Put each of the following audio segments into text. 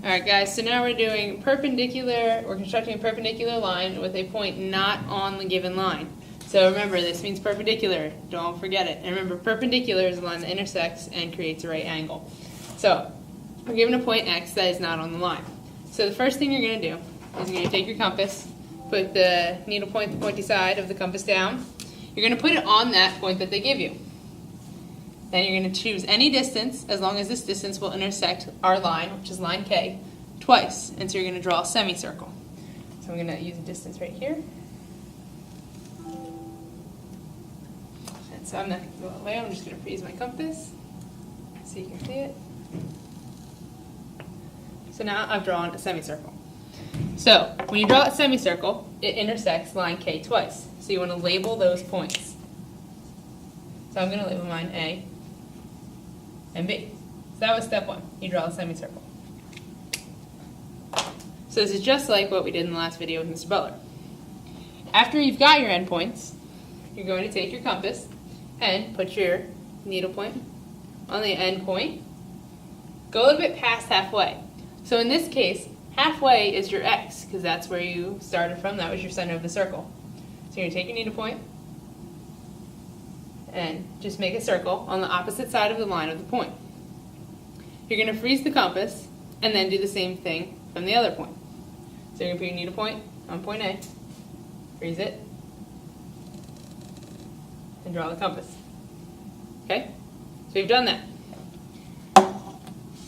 Alright guys, so now we're doing perpendicular, we're constructing a perpendicular line with a point not on the given line. So remember, this means perpendicular, don't forget it. And remember, perpendicular is a line that intersects and creates a right angle. So, we're given a point X that is not on the line. So the first thing you're going to do is you're going to take your compass, put the needle point, the pointy side of the compass down. You're going to put it on that point that they give you. Then you're going to choose any distance, as long as this distance will intersect our line, which is line K, twice. And so you're going to draw a semicircle. So I'm going to use a distance right here. And so I'm not going to go all the way, I'm just going to freeze my compass so you can see it. So now I've drawn a semicircle. So when you draw a semicircle, it intersects line K twice. So you want to label those points. So I'm going to label mine A and B. So that was step one. You draw a semicircle. So this is just like what we did in the last video with Mr. Butler. After you've got your endpoints, you're going to take your compass and put your needle point on the end point. Go a little bit past halfway. So in this case, halfway is your X, because that's where you started from. That was your center of the circle. So you're going to take your needle point and just make a circle on the opposite side of the line of the point. You're going to freeze the compass and then do the same thing from the other point. So you're going to put your needle point on point A, freeze it, and draw the compass. Okay? So you've done that.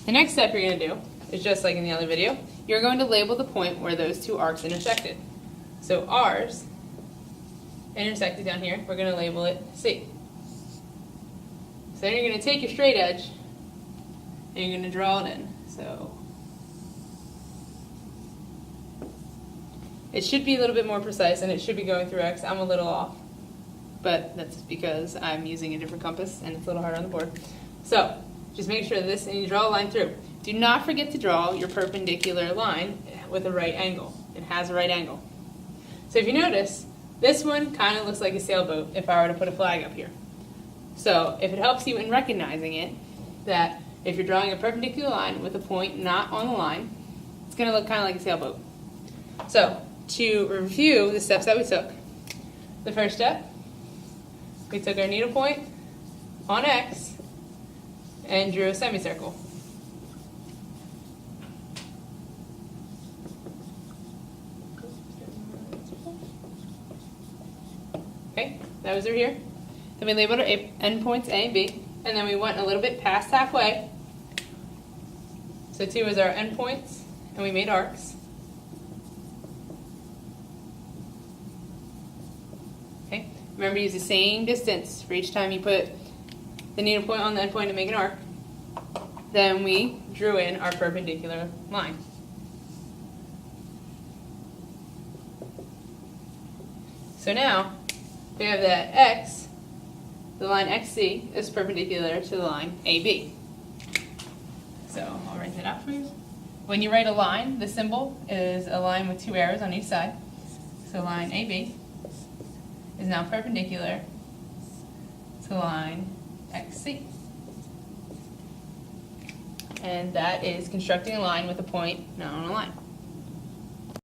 The next step you're going to do is just like in the other video. You're going to label the point where those two arcs intersected. So ours intersected down here. We're going to label it C. So then you're going to take your straight edge and you're going to draw it in. So it should be a little bit more precise and it should be going through X. I'm a little off, but that's because I'm using a different compass and it's a little harder on the board. So just make sure this, and you draw a line through. Do not forget to draw your perpendicular line with a right angle. It has a right angle. So if you notice, this one kind of looks like a sailboat if I were to put a flag up here. So if it helps you in recognizing it, that if you're drawing a perpendicular line with a point not on the line, it's going to look kind of like a sailboat. So to review the steps that we took, the first step, we took our needle point on X and drew a semicircle. Okay, that was over here. Then we labeled our endpoints A and B, and then we went a little bit past halfway. So 2 is our endpoints, and we made arcs. Okay, remember, use the same distance for each time you put the needle point on the endpoint to make an arc. Then we drew in our perpendicular line. So now we have that X, the line XC, is perpendicular to the line AB. So I'll write that out for you. When you write a line, the symbol is a line with 2 arrows on each side. So line AB is now perpendicular to line XC. And that is constructing a line with a point not on a line.